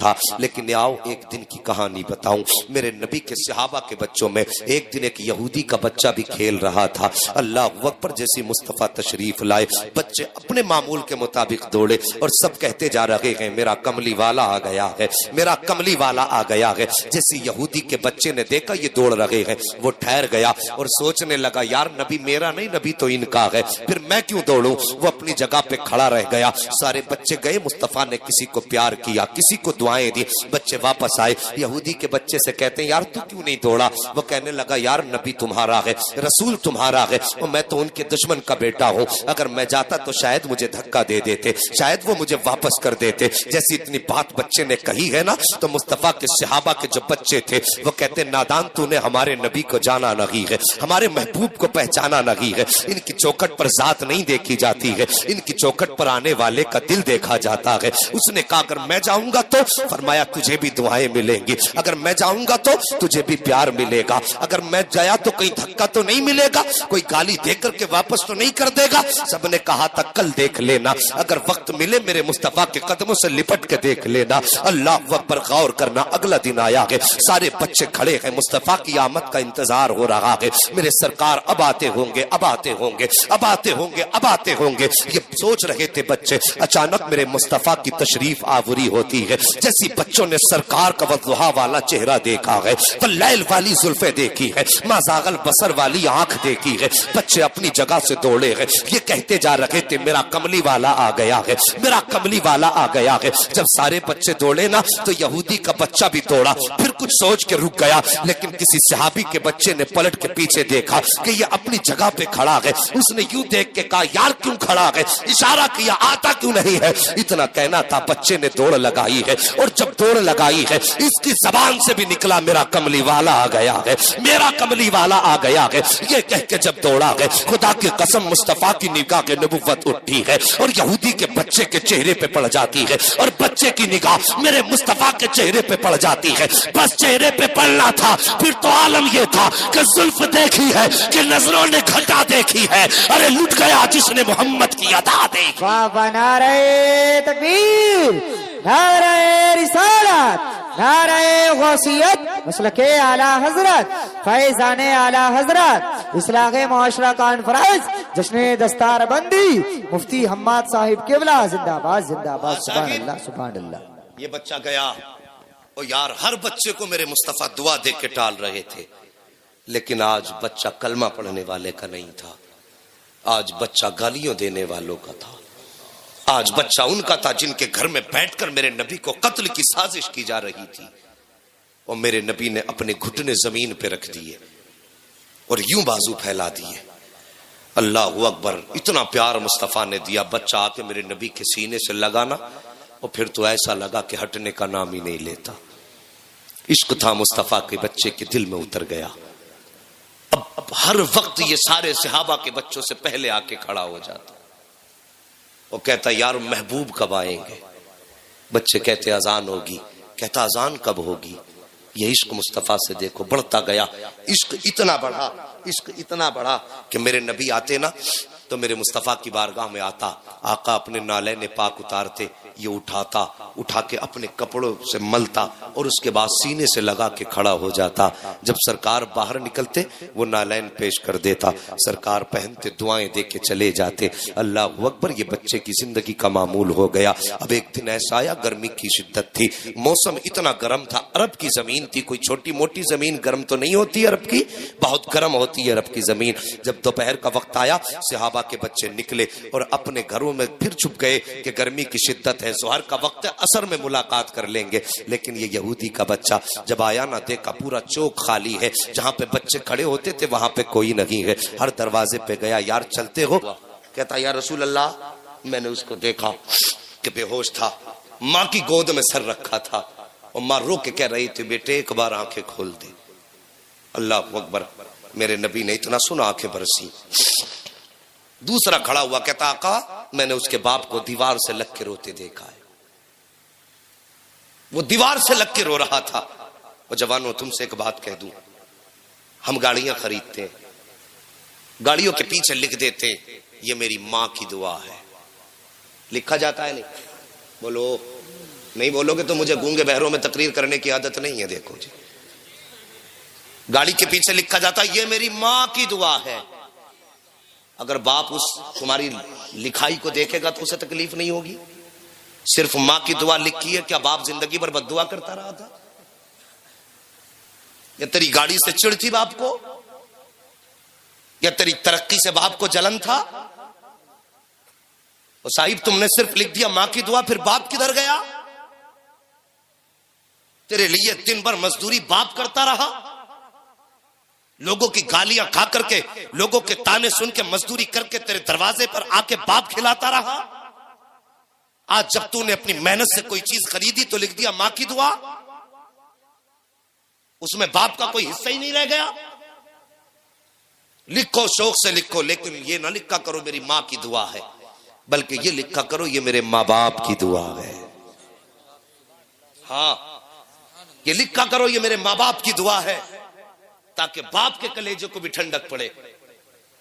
تھا، لیکن آؤ ایک دن کی کہانی بتاؤں۔ میرے نبی کے صحابہ کے بچوں میں ایک دن ایک یہودی کا بچہ بھی کھیل رہا تھا۔ اللہ اکبر، جیسی مصطفیٰ تشریف لائے بچے اپنے معمول کے مطابق دوڑے اور سب کہتے جا رہے ہیں میرا کملی والا آ گیا ہے، میرا کملی والا آ گیا ہے۔ جیسے یہودی کے بچے نے دیکھا یہ دوڑ رہے ہیں، وہ ٹھہر گیا اور سوچنے لگا یار نبی میرا نہیں، نبی تو ان کا ہے، پھر میں کیوں دوڑوں؟ وہ اپنی جگہ پہ کھڑا رہ گیا۔ سارے بچے گئے، مصطفیٰ نے کسی کو پیار کیا، کسی کو دعائیں دی، بچے واپس آئے۔ یہودی کے بچے سے کہتے ہیں یار تو کیوں نہیں دوڑا؟ وہ کہنے لگا یار نبی تمہارا ہے، رسول تمہارا ہے، اور میں تو ان کے دشمن کا بیٹا ہوں، اگر میں جاتا تو شاید مجھے دھکا دے دیتے، شاید وہ مجھے واپس کر دیتے۔ جیسی اتنی بات بچے نے کہی ہے نا، تو مصطفیٰ کے صحابہ کے جو بچے تھے وہ کہتے نادان تو نے ہمارے نبی کو جانا نہیں ہے، ہمارے محبوب کو پہچانا نہیں ہے، ان کی چوکھٹ پر ذات نہیں دیکھی جاتی ہے، ان کی چوکھٹ پر آنے والے کا دل دیکھا جاتا ہے۔ اس نے کہا اگر میں جاؤں گا تو، فرمایا تجھے بھی دعائیں ملیں گی، اگر میں جاؤں گا تو تجھے بھی پیار ملے گا، اگر میں جایا تو کہیں دھکا تو نہیں ملے گا، کوئی گالی دے کر کے واپس تو نہیں کر دے گا؟ سب نے کہا تھا کل دیکھ لینا، اگر وقت ملے میرے مصطفیٰ کے قدموں سے لپٹ کے دیکھ لینا۔ اللہ اکبر، غور کرنا، اگلا دن آیا ہے، سارے بچے کھڑے ہیں، مصطفیٰ کی آمد کا انتظار ہو رہا ہے، میرے سرکار اب آتے ہوں گے، اب آتے ہوں گے، اب آتے ہوں گے، اب آتے ہوں گے، یہ سوچ رہے تھے بچے۔ اچانک میرے مصطفیٰ کی تشریف آوری ہوتی ہے، جیسی بچوں نے سرکار کا والضحیٰ والا چہرہ دیکھا ہے، واللیل والی زلفیں دیکھی ہے، ما زاغ البصر والی آنکھ دیکھی ہے، بچے اپنی جگہ سے دوڑے ہیں، یہ کہتے جا رہے تھے میرا کملی والا آ گیا ہے، میرا کملی والا آ گیا ہے۔ جب سارے بچے دوڑے نا تو یہودی کا بچہ بھی دوڑا، پھر کچھ سوچ کے رک گیا، لیکن کسی صحابی کے بچے نے پلٹ کے پیچھے دیکھا کہ یہ اپنی جگہ پہ کھڑا ہے، اس نے یوں دیکھ کے کہا یار کیوں کھڑا ہے، اشارہ کیا آتا کیوں نہیں ہے؟ اتنا کہنا تھا، بچے نے دوڑ لگائی ہے، اور جب دوڑ لگائی ہے اس کی زبان سے بھی نکلا میرا کملی والا آ گیا ہے، میرا کملی والا آ گیا ہے۔ یہ کہہ کے جب دوڑا ہے، خدا کی قسم مصطفیٰ کی نگاہ کے نبوت اٹھی ہے اور یہودی کے بچے کے چہرے پہ پڑ جاتی ہے، اور بچے کی نگاہ میرے مصطفیٰ کے چہرے پہ پڑ جاتی ہے۔ بس چہرے پہ پڑنا تھا، پھر تو عالم یہ تھا کہ زلف دیکھی ہے، کہ نظروں نے گھٹا دیکھی ہے، ارے لٹ گیا جس نے محمد کی ادا دیکھی۔ واہ، نعرہ تکبیر، نعرہ رسالت، نعرہ غوثیت، مسلک اعلی حضرت، فیضان اعلی حضرت، اصلاح معاشرہ کانفرنس، جشن دستار بندی، مفتی حماد صاحب قبلہ، زندہ باد زندہ باد، سبحان اللہ سبحان اللہ۔ یہ بچہ گیا، اور یار ہر بچے کو میرے مصطفیٰ دعا دے کے ٹال رہے تھے، لیکن آج بچہ کلمہ پڑھنے والے کا نہیں تھا، آج بچہ گالیوں دینے والوں کا تھا، آج بچہ ان کا تھا جن کے گھر میں بیٹھ کر میرے نبی کو قتل کی سازش کی جا رہی تھی، اور میرے نبی نے اپنے گھٹنے زمین پہ رکھ دیے اور یوں بازو پھیلا دیے۔ اللہ اکبر، اتنا پیار مصطفیٰ نے دیا، بچہ آ کے میرے نبی کے سینے سے لگانا، اور پھر تو ایسا لگا کہ ہٹنے کا نام ہی نہیں لیتا۔ عشق تھا مصطفیٰ کے بچے کے دل میں اتر گیا۔ اب ہر وقت یہ سارے صحابہ کے بچوں سے پہلے آ کے کھڑا ہو جاتا، وہ کہتا یار محبوب کب آئیں گے؟ بچے کہتے اذان ہوگی، کہتا اذان کب ہوگی؟ یہ عشق مصطفیٰ سے دیکھو بڑھتا گیا، عشق اتنا بڑھا، عشق اتنا بڑھا کہ میرے نبی آتے نا تو میرے مصطفیٰ کی بارگاہ میں آتا، آقا اپنے نالین پاک اتارتے، یہ اٹھاتا، اٹھا کے اپنے کپڑوں سے ملتا اور اس کے بعد سینے سے لگا کے کھڑا ہو جاتا۔ جب سرکار باہر نکلتے وہ نالین پیش کر دیتا، سرکار پہنتے دعائیں دے کے چلے جاتے۔ اللہ اکبر، یہ بچے کی زندگی کا معمول ہو گیا۔ اب ایک دن ایسا آیا، گرمی کی شدت تھی، موسم اتنا گرم تھا، عرب کی زمین تھی، کوئی چھوٹی موٹی زمین گرم تو نہیں ہوتی عرب کی، بہت گرم ہوتی ہے عرب کی زمین۔ جب دوپہر کا وقت آیا، صحابہ کے بچے نکلے اور اپنے گھروں میں پھر چھپ گئے کہ گرمی کی شدت ہے، ظہر کا وقت ہے، عصر میں ملاقات کر لیں گے۔ لیکن یہ یہودی کا بچہ جب آیا نہ، دیکھا پورا چوک خالی ہے، جہاں پہ بچے کھڑے ہوتے تھے وہاں پہ کوئی نہیں ہے۔ ہر دروازے پہ گیا، یار چلتے ہو؟ کہتا یا رسول اللہ، میں نے اس کو دیکھا کہ بے ہوش تھا، ماں کی گود میں سر رکھا تھا، اور ماں رو کے کہہ رہی تھی بیٹے ایک بار آنکھیں کھول دے۔ اللہ اکبر، میرے نبی نے اتنا سنا آنکھیں برسی۔ دوسرا کھڑا ہوا، کہتا آقا میں نے اس کے باپ کو دیوار سے لگ کے روتے دیکھا ہے، وہ دیوار سے لگ کے رو رہا تھا۔ وہ جوانوں تم سے ایک بات کہہ دوں، ہم گاڑیاں خریدتے ہیں، گاڑیوں کے پیچھے لکھ دیتے ہیں یہ میری ماں کی دعا ہے، لکھا جاتا ہے نہیں؟ بولو، نہیں بولو گے تو مجھے گونگے بہروں میں تقریر کرنے کی عادت نہیں ہے. دیکھو جی گاڑی کے پیچھے لکھا جاتا ہے یہ میری ماں کی دعا ہے. اگر باپ اس تمہاری لکھائی کو دیکھے گا تو اسے تکلیف نہیں ہوگی. صرف ماں کی دعا لکھی ہے, کیا باپ زندگی بھر بد دعا کرتا رہا تھا؟ یا تیری گاڑی سے چڑ تھی باپ کو, یا تیری ترقی سے باپ کو جلن تھا؟ اور صاحب تم نے صرف لکھ دیا ماں کی دعا, پھر باپ کدھر گیا؟ تیرے لیے دن بھر مزدوری باپ کرتا رہا, لوگوں کی گالیاں کھا کر کے, لوگوں کے تانے سن کے, مزدوری کر کے تیرے دروازے پر آ کے باپ کھلاتا رہا. آج جب تو نے اپنی محنت سے کوئی چیز خریدی تو لکھ دیا ماں کی دعا, اس میں باپ کا کوئی حصہ ہی نہیں رہ گیا. لکھو شوق سے لکھو, لیکن یہ نہ لکھا کرو میری ماں کی دعا ہے, بلکہ یہ لکھا کرو یہ میرے ماں باپ کی دعا ہے. ہاں یہ لکھا کرو یہ میرے ماں باپ کی دعا ہے, تاکہ باپ کے کلیجے کو بھی ٹھنڈک پڑے,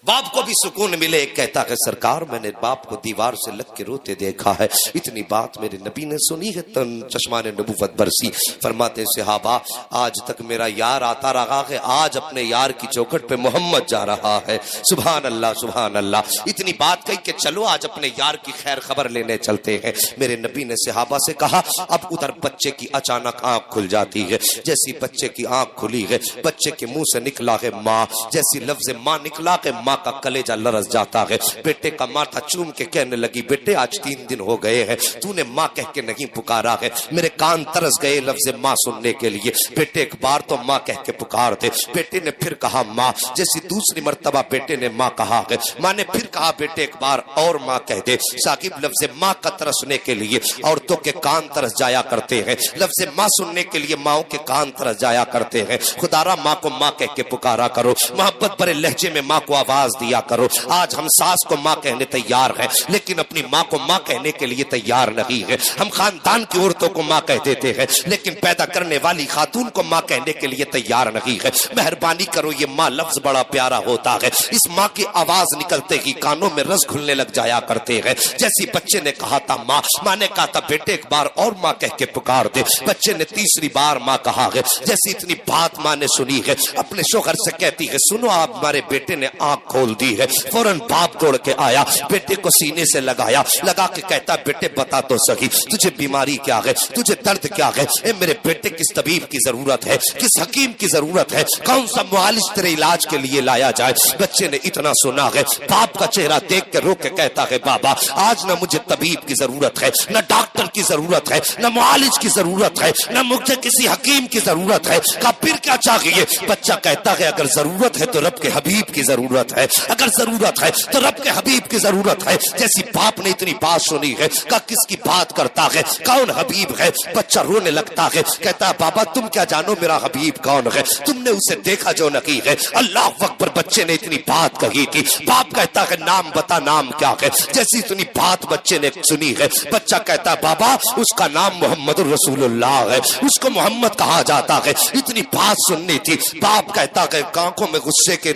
باپ کو بھی سکون ملے. کہتا ہے سرکار میں نے باپ کو دیوار سے لگ کے روتے دیکھا ہے. اتنی بات میرے نبی نے سنی ہے, تن چشمان نبوت برسی. فرماتے صحابہ آج تک میرا یار آتا رہا ہے, آج اپنے یار کی چوکھٹ پہ محمد جا رہا ہے. سبحان اللہ سبحان اللہ. اتنی بات کہی کہ چلو آج اپنے یار کی خیر خبر لینے چلتے ہیں. میرے نبی نے صحابہ سے کہا. اب ادھر بچے کی اچانک آنکھ کھل جاتی ہے. جیسی بچے کی آنکھ کھلی ہے, بچے کے منہ سے نکلا ہے ماں. جیسی لفظ ماں نکلا کہ ماں کا کلیجہ لرز جاتا ہے. بیٹے کا ماتھا چوم کے کہنے لگی بیٹے آج 3 دن ہو گئے ہیں تو نے ماں کہہ کے نہیں پکارا ہے. میرے کان ترس گئے لفظ ماں سننے کے لیے. بیٹے ایک بار تو ماں کہہ کے پکار دے. بیٹے نے پھر کہا ماں. جیسی دوسری مرتبہ بیٹے نے ماں کہا ہے, ماں نے پھر کہا بیٹے ایک بار اور ماں کہہ دے. ثاقب لفظ ماں کا ترسنے کے لیے عورتوں کے کان ترس جایا کرتے ہیں, لفظ ماں سننے کے لیے ماؤں کے کان ترس جایا کرتے ہیں. خدارا ماں کو ماں کہہ کے پکارا کرو, محبت بھرے لہجے میں ماں کو آواز دیا کرو. آج ہم ساس کو ماں کہنے تیار ہیں, لیکن اپنی ماں کو ماں کہنے کے لیے تیار نہیں ہے. ہم خاندان کی عورتوں کو ماں کہہ دیتے ہیں, لیکن پیدا کرنے والی خاتون کو ماں کہنے کے لیے تیار نہیں ہے. مہربانی کرو, یہ ماں لفظ بڑا پیارا ہوتا ہے. اس ماں کی آواز نکلتے ہی کانوں میں رس گھلنے لگ جایا کرتے ہیں. جیسی بچے نے کہا تھا ماں, ماں نے کہا تھا بیٹے ایک بار اور ماں کہہ کے پکار دے. بچے نے تیسری بار ماں کہا ہے. جیسی اتنی بات ماں نے سنی ہے, اپنے شوہر سے کہتی ہے سنو آپ ہمارے بیٹے نے آنکھ کھول دی ہے. فوراً باپ دوڑ کے آیا, بیٹے کو سینے سے لگایا, لگا کے کہتا بیٹے بتا تو صحیح تجھے بیماری کیا ہے, تجھے درد کیا ہے. اے میرے بیٹے کس طبیب کی ضرورت ہے, کس حکیم کی ضرورت ہے, کون سا معالج تیرے علاج کے لیے لایا جائے. بچے نے اتنا سنا ہے, باپ کا چہرہ دیکھ کے رو کے کہتا ہے بابا آج نہ مجھے طبیب کی ضرورت ہے, نہ ڈاکٹر کی ضرورت ہے, نہ معالج کی ضرورت ہے, نہ مجھے کسی حکیم کی ضرورت ہے. کہا پھر کیا چاہیے؟ بچہ کہتا ہے اگر ضرورت ہے تو رب کے حبیب کی ضرورت ہے, اگر ضرورت ہے تو رب کے حبیب کی ضرورت ہے. جیسی باپ نے اتنی بات سنی ہے, کہا کس کی بات کرتا ہے, کون حبیب ہے؟ بچہ رونے لگتا ہے, کہتا ہے بابا تم کیا جانو میرا حبیب کون ہے, تم نے اسے دیکھا جو نہیں ہے. اللہ اکبر, بچے نے اتنی بات کہی تھی. باپ کہتا ہے نام بتا, نام کیا ہے؟ جیسی اتنی بات بچے نے سنی ہے, بچہ کہتا ہے بابا اس کا نام محمد رسول اللہ ہے, اس کو محمد کہا جاتا ہے. اتنی بات سننی تھی. باپ کہتا ہے آنکھوں میں غصے کے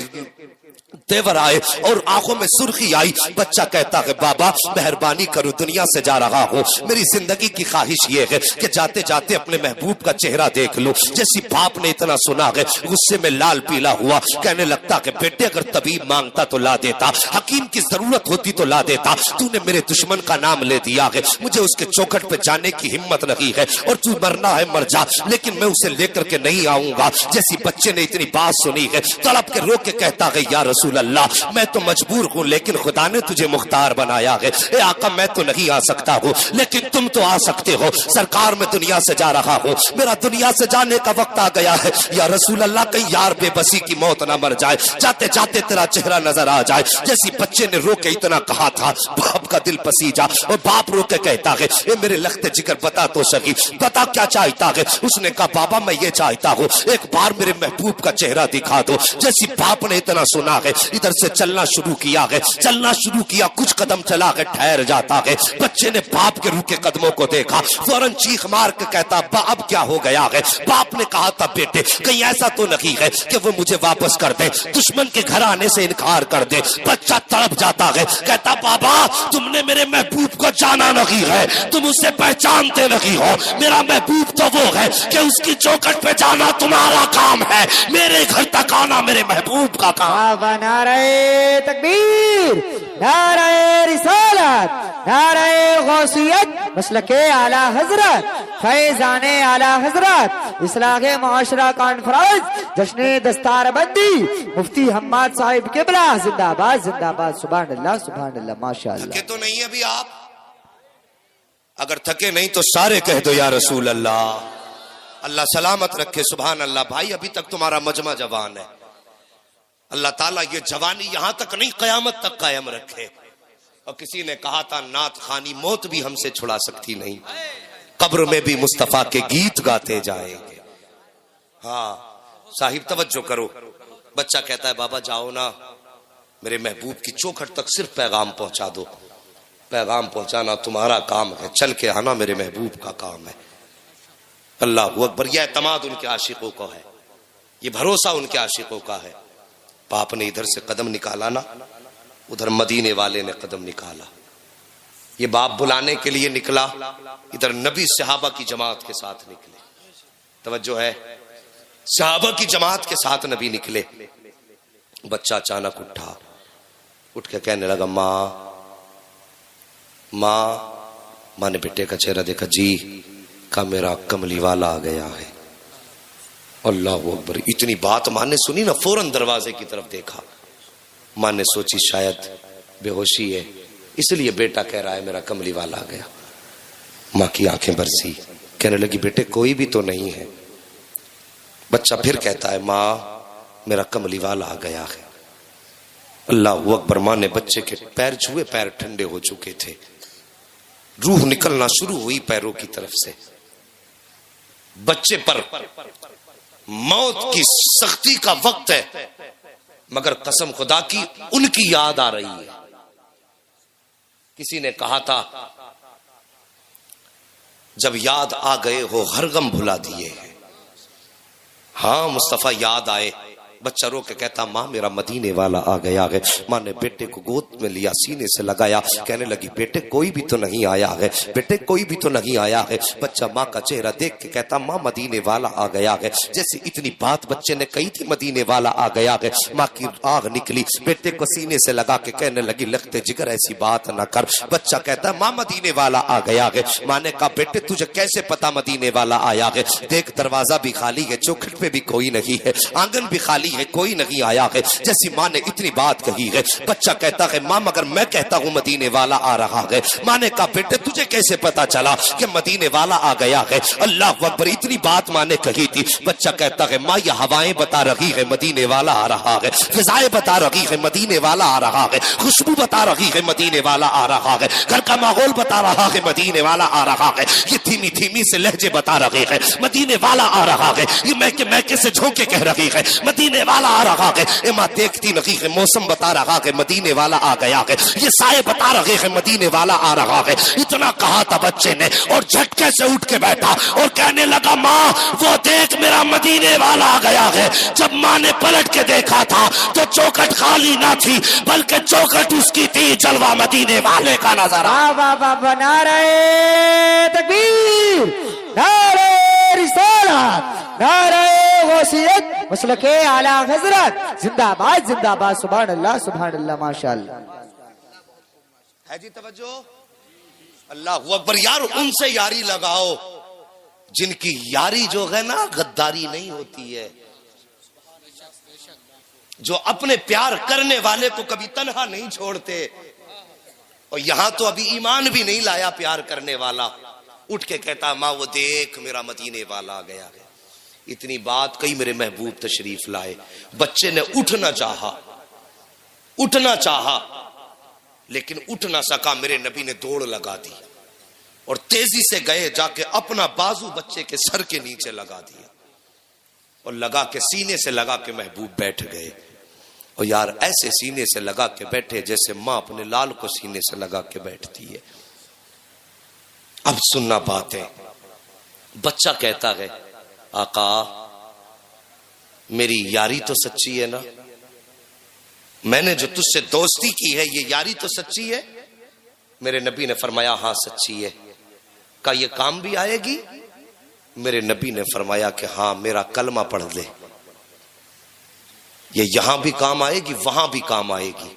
تیور آئے اور آنکھوں میں سرخی آئی. بچہ کہتا ہے بابا مہربانی کرو, دنیا سے جا رہا ہوں, میری زندگی کی خواہش یہ ہے کہ جاتے جاتے اپنے محبوب کا چہرہ دیکھ لوں. جیسی باپ نے اتنا سنا ہے, غصے میں لال پیلا ہوا, کہنے لگتا کہ بیٹے اگر طبیب مانگتا تو لا دیتا, حکیم کی ضرورت ہوتی تو لا دیتا. تو نے میرے دشمن کا نام لے دیا ہے, مجھے اس کے چوکھٹ پہ جانے کی ہمت نہیں ہے, اور تو مرنا ہے مر جا, لیکن میں اسے لے کر کے نہیں آؤں گا. جیسی بچے نے اتنی بات سنی ہے, تڑپ کے رو کے کہتا ہے یا رسول اللہ میں تو مجبور ہوں, لیکن خدا نے تجھے مختار بنایا ہے. اے آقا میں تو نہیں آ سکتا ہوں, لیکن تم تو آ سکتے ہو. سرکار میں دنیا سے جا رہا ہوں, میرا دنیا سے جانے کا وقت آ گیا ہے. یا رسول اللہ کہیں یار بے بسی کی موت نہ مر جائے, جاتے جاتے تیرا چہرہ نظر آ جائے. جیسی بچے نے رو کے اتنا کہا تھا, باپ کا دل پسیجا, اور باپ رو کے کہتا ہے اے میرے لخت جگر بتا تو صحیح, بتا کیا چاہتا ہے. اس نے کہا بابا میں یہ چاہتا ہوں ایک بار میرے محبوب کا چہرہ دکھا دو. جیسی باپ نے اتنا سنا ہے, ادھر سے چلنا شروع کیا ہے, چلنا شروع کیا, کچھ قدم چلا ہے, ٹھہر جاتا ہے. بچے نے باپ کے روکے قدموں کو دیکھا, فوراً چیخ مار کے کہتا اب کیا ہو گیا ہے. باپ نے کہا تھا بیٹے کہیں ایسا تو نہیں ہے کہ وہ مجھے واپس کر دے, دشمن کے گھر آنے سے انکار کر دے. بچہ تڑپ جاتا ہے, کہتا بابا تو تم نے میرے محبوب کو جانا نہیں ہے, تم اسے پہچانتے نہیں ہو. میرا محبوب تو وہ ہے کہ اس کی چوکھٹ پہ جانا تمہارا کام ہے, میرے گھر تک آنا میرے محبوب کا کام. نعرہ تکبیر, نعرہ رسالت, نعرہ غوثیت, مسلک اعلی حضرت, فیضان اعلی حضرت, اصلاح معاشرہ کانفرنس, جشن دستار بندی, مفتی حماد صاحب قبلہ, زندہ باد زندہ باد. سبحان اللہ سبحان اللہ, ماشاء اللہ. تھکے تو نہیں ابھی آپ؟ اگر تھکے نہیں تو سارے کہہ دو یا رسول اللہ. اللہ سلامت رکھے. سبحان اللہ. بھائی ابھی تک تمہارا مجمع جوان ہے, اللہ تعالیٰ یہ جوانی یہاں تک نہیں قیامت تک قائم رکھے. اور کسی نے کہا تھا نعت خوانی موت بھی ہم سے چھڑا سکتی نہیں, قبر میں بھی مصطفیٰ کے گیت گاتے جائیں گے. ہاں صاحب توجہ کرو. بچہ کہتا ہے بابا جاؤ نا, میرے محبوب کی چوکھٹ تک صرف پیغام پہنچا دو. پیغام پہنچانا تمہارا کام ہے, چل کے آنا میرے محبوب کا کام ہے. اللہ اکبر. یہ اعتماد ان کے عاشقوں کا ہے, یہ بھروسہ ان کے عاشقوں کا ہے. باپ نے ادھر سے قدم نکالا نا, ادھر مدینے والے نے قدم نکالا. یہ باپ بلانے کے لیے نکلا, ادھر نبی صحابہ کی جماعت کے ساتھ نکلے. توجہ ہے, صحابہ کی جماعت کے ساتھ نبی نکلے. بچہ اچانک اٹھا, اٹھ کے کہنے لگا ماں ماں. ماں نے بیٹے کا چہرہ دیکھا, جی کا میرا کملی والا آ گیا ہے. اللہ اکبر. اتنی بات ماں نے سنی نا, فوراً دروازے کی طرف دیکھا. ماں نے سوچی شاید بے ہوشی ہے, اس لیے بیٹا کہہ رہا ہے میرا کملی والا آ گیا. ماں کی آنکھیں برسی, کہنے لگی بیٹے کوئی بھی تو نہیں ہے. بچہ پھر کہتا ہے ماں میرا کملی والا آ گیا ہے. اللہ اکبر. ماں نے بچے کے پیر چھوئے, پیر ٹھنڈے ہو چکے تھے, روح نکلنا شروع ہوئی پیروں کی طرف سے. بچے پر موت کی سختی کا وقت ہے, مگر قسم خدا کی ان کی یاد آ رہی ہے. کسی نے کہا تھا جب یاد آ گئے ہو ہر غم بھلا دیے ہیں. ہاں مصطفیٰ یاد آئے. بچہ رو کے کہتا ماں میرا مدینے والا آ گیا ہے. ماں نے بیٹے کو گود میں لیا, سینے سے لگایا, کہنے لگی بیٹے کوئی بھی تو نہیں آیا ہے, بیٹے کوئی بھی تو نہیں آیا ہے. بچہ ماں کا چہرہ دیکھ کے کہتا ماں مدینے والا آ گیا ہے. جیسے اتنی بات بچے نے کہی تھی مدینے والا آ گیا ہے, ماں کی آگ نکلی, بیٹے کو سینے سے لگا کے کہنے لگی لگتے جگر ایسی بات نہ کر. بچہ کہتا ماں مدینے والا آ گیا ہے. ماں نے کہا بیٹے تجھے کیسے پتا مدینے والا آیا ہے؟ دیکھ دروازہ بھی خالی ہے, چوکھٹ پہ بھی کوئی نہیں ہے, آنگن بھی خالی ہے, کوئی نہیں آیا ہے. جیسی ماں نے اتنی بات کہی ہے, بچہ کہتا ہے ماں مگر میں کہتا ہوں مدینے والا آ رہا ہے. ماں نے کہا بیٹے تجھے کیسے پتا چلا کہ مدینے والا آ گیا ہے؟ اللہ اکبر. اتنی بات ماں نے کہی تھی. بچہ کہتا ہے ماں یہ ہوائیں بتا رہی ہے مدینے والا آ رہا ہے, فضائیں بتا رہی ہے مدینے والا آ رہا ہے, خوشبو بتا رہی ہے مدینے والا آ رہا ہے, گھر کا ماحول بتا رہا ہے مدینے والا آ رہا ہے. یہ دھیمی دھیمی سے لہجے بتا رہے ہیں مدینے والا آ رہا ہے. یہ میکے سے جھونکے کہہ رہی ہے مدینے والا آ رہا ہے. ماں دیکھتی نہیں ہے, موسم بتا رہا ہے مدینے والا آ گیا ہے. یہ سائے بتا رہے ہیں مدینے والا آ رہا ہے. اتنا کہا تھا بچے نے اور جھٹکے سے اٹھ کے بیٹھا اور کہنے لگا ماں وہ دیکھ میرا مدینے والا آ گیا ہے. جب ماں نے پلٹ کے دیکھا تھا تو چوکھٹ خالی نہ تھی بلکہ چوکھٹ اس کی تھی, جلوہ مدینے والے کا نظر آ. نعرہ تکبیر, نعرہ رسالت, نعرہ غوثیت, مسلک اعلی حضرت, زندہ باد زندہ باد. سبحان اللہ سبحان اللہ, ماشاء اللہ. ہے جی توجہ. اللہ اکبر. یار ان سے یاری لگاؤ جن کی یاری جو ہے نا غداری نہیں ہوتی ہے, جو اپنے پیار کرنے والے کو کبھی تنہا نہیں چھوڑتے. اور یہاں تو ابھی ایمان بھی نہیں لایا پیار کرنے والا, اٹھ کے کہتا ماں وہ دیکھ میرا مدینے والا آ گیا ہے. اتنی بات کئی میرے محبوب تشریف لائے. بچے نے اٹھنا چاہا لیکن اٹھ نہ سکا. میرے نبی نے دوڑ لگا دی اور تیزی سے گئے, جا کے اپنا بازو بچے کے سر کے نیچے لگا دیا اور لگا کے سینے سے لگا کے محبوب بیٹھ گئے. اور یار ایسے سینے سے لگا کے بیٹھے جیسے ماں اپنے لال کو سینے سے لگا کے بیٹھتی ہے. اب سننا باتیں. بچہ کہتا ہے آقا میری یاری تو سچی ہے نا, میں نے جو تجھ سے دوستی کی ہے یہ یاری تو سچی ہے. میرے نبی نے فرمایا ہاں سچی ہے. کہا یہ کام بھی آئے گی؟ میرے نبی نے فرمایا کہ ہاں میرا کلمہ پڑھ لے، یہ یہاں بھی کام آئے گی وہاں بھی کام آئے گی.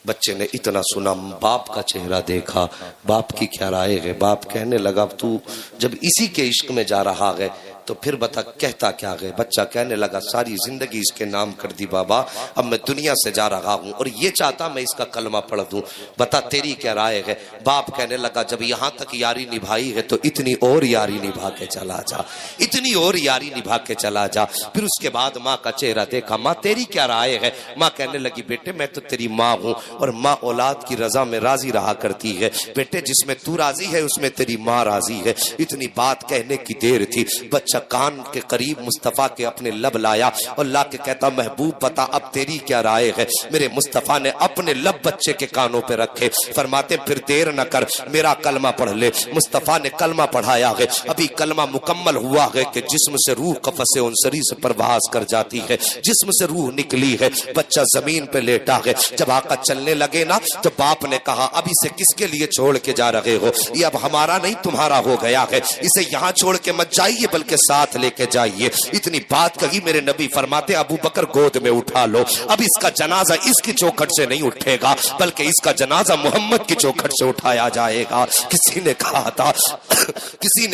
بچے نے اتنا سنا، باپ کا چہرہ دیکھا، باپ کی کیا رائے ہے. باپ کہنے لگا تو جب اسی کے عشق میں جا رہا ہے تو پھر بتا کہتا کیا گئے. بچہ کہنے لگا ساری زندگی اس کے نام کر دی بابا، اب میں دنیا سے جا رہا ہوں اور یہ چاہتا میں اس کا کلمہ پڑھ دوں، بتا تیری کیا رائے ہے. باپ کہنے لگا جب یہاں تک یاری نبھائی ہے تو اتنی اور یاری نبھا کے چلا جا، اتنی اور یاری نبھا کے چلا جا. پھر اس کے بعد ماں کا چہرہ دیکھا. ماں تیری کیا رائے ہے؟ ماں کہنے لگی بیٹے میں تو تیری ماں ہوں اور ماں اولاد کی رضا میں راضی رہا کرتی ہے. بیٹے جس میں تو راضی ہے اس میں تیری ماں راضی ہے. اتنی بات کہنے کی دیر تھی، بچہ کان کے قریب مصطفیٰ کے اپنے لب لایا اور لا کے کہتا محبوب بتا اب تیری کیا رائے ہے. میرے مصطفیٰ نے اپنے لب بچے کے کانوں پہ رکھے، فرماتے پھر دیر نہ کر میرا کلمہ پڑھ لے. مصطفیٰ نے کلمہ پڑھایا ہے. ابھی کلمہ مکمل ہوا ہے کہ جسم سے روح قفس انصری سے پرواز کر جاتی ہے، جسم سے روح نکلی ہے. بچہ زمین پہ لیٹا ہے. جب آقا چلنے لگے نا تو باپ نے کہا اب اسے کس کے لیے چھوڑ کے جا رہے ہو؟ یہ اب ہمارا نہیں تمہارا ہو گیا ہے، اسے یہاں چھوڑ کے مت جائیے بلکہ ساتھ لے کے جائیے. اتنی بات کہی. میرے نبی فرماتے ابو بکر گود میں اٹھا لو. اب اس کا جنازہ اس کی چوکھٹ سے نہیں اٹھے گا بلکہ اس کا جنازہ محمد کی چوکھٹ سے اٹھایا جائے گا. کسی نے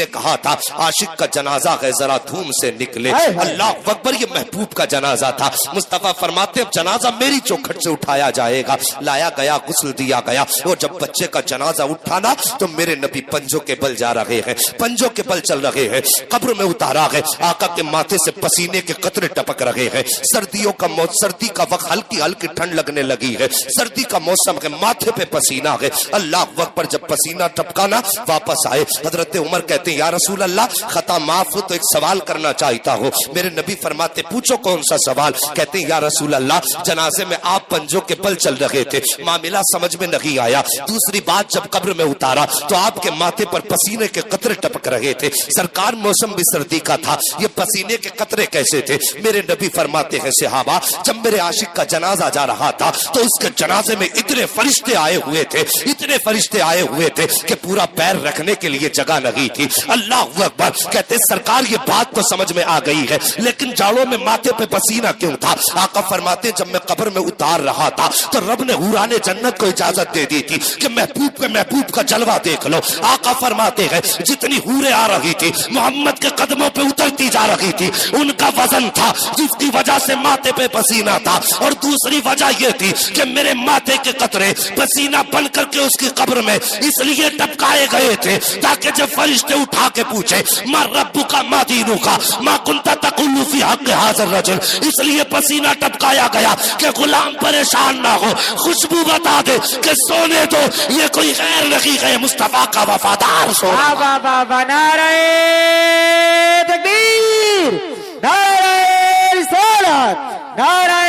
کہا تھا عاشق کا جنازہ ہے ذرا دھوم سے نکلے. اللہ اکبر، یہ محبوب کا جنازہ تھا. مصطفیٰ فرماتے اب جنازہ میری چوکھٹ سے اٹھایا جائے گا. لایا گیا، غسل دیا گیا اور جب بچے کا جنازہ اٹھانا تو میرے نبی پنجوں کے بل جا رہے ہیں، پنجوں کے بل چل رہے ہیں. قبر میں اتارا ہے. آقا کے ماتھے سے پسینے کے قطرے ٹپک رہے ہیں. سردی کا وقت، ہلکی ہلکی ٹھنڈ لگنے لگی ہے. سردی کا موسم ہے، ماتھے پہ پسینہ ہے. اللہ اکبر، جب پسینہ ٹپکا نا واپس آئے. حضرت عمر کہتے ہیں یا رسول اللہ خطا معاف ہو تو ایک سوال کرنا چاہتا ہوں. میرے نبی فرماتے پوچھو کون سا سوال؟ کہتے ہیں یا رسول اللہ جنازے میں آپ پنجوں کے بل چل رہے تھے، معاملہ سمجھ میں نہیں آیا. دوسری بات جب قبر میں اتارا تو آپ کے ماتھے پر پسینے کے قطرے ٹپک رہے تھے. سرکار موسم بھی سردی کا تھا، یہ پسینے کے قطرے کیسے تھے؟ میرے نبی فرماتے ہیں صحابہ جب میرے عاشق کا جنازہ جا رہا تھا تو اس کے جنازے میں اتنے فرشتے آئے ہوئے تھے، اتنے فرشتے آئے ہوئے تھے کہ پورا پیر رکھنے کے لیے جگہ نہیں تھی. اللہ اکبر. کہتے سرکار یہ بات تو سمجھ میں آ گئی ہے لیکن جاڑوں میں ماتھے پہ پسینہ کیوں تھا؟ آقا فرماتے جب میں قبر میں اتار رہا تھا تو رب نے حوران جنت کو اجازت دے دی تھی کہ محبوب کا جلوہ دیکھ لو. آقا فرماتے ہیں جتنی حوریں آ رہی تھی محمد کے قدموں پہ اترتی جا رہی تھی، ان کا وزن تھا جس کی وجہ سے ماتھے پہ پسینہ تھا. اور دوسری وجہ یہ تھی کہ میرے ماتھے کے قطرے پسینہ بن کر کے اس کی قبر میں اس لیے ٹپکائے گئے تھے تاکہ جب فرشتے اٹھا کے پوچھے ما ربک ما دینک ما کنت تقول فی حق ھذا الرجل، اس لیے پسینہ ٹپکایا گیا کہ غلام پریشان نہ ہو، خوشبو بتا دے کہ سونے دو، یہ کوئی غیر نہیں ہے مصطفیٰ کا وفادار سونا. بابا نعرہ تکبیر، نعرہ رسالت، نعرہ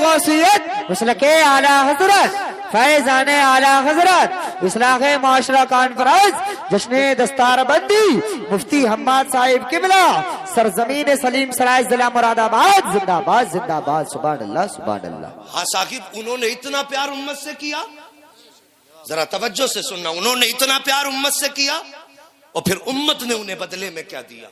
غوثیت، مسلک اعلی حضرت، فیضان اعلی حضرت، اصلاح معاشرہ کانفرنس، جشن دستار بندی، مفتی حماد صاحب قبلہ، سرزمین سلیم سرائے ضلع مراد آباد، زندہ باد زندہ باد. سبحان اللہ سبحان اللہ. ہاں صاحب انہوں نے اتنا پیار امت سے کیا، ذرا توجہ سے سننا، انہوں نے اتنا پیار امت سے کیا اور پھر امت نے انہیں بدلے میں کیا دیا.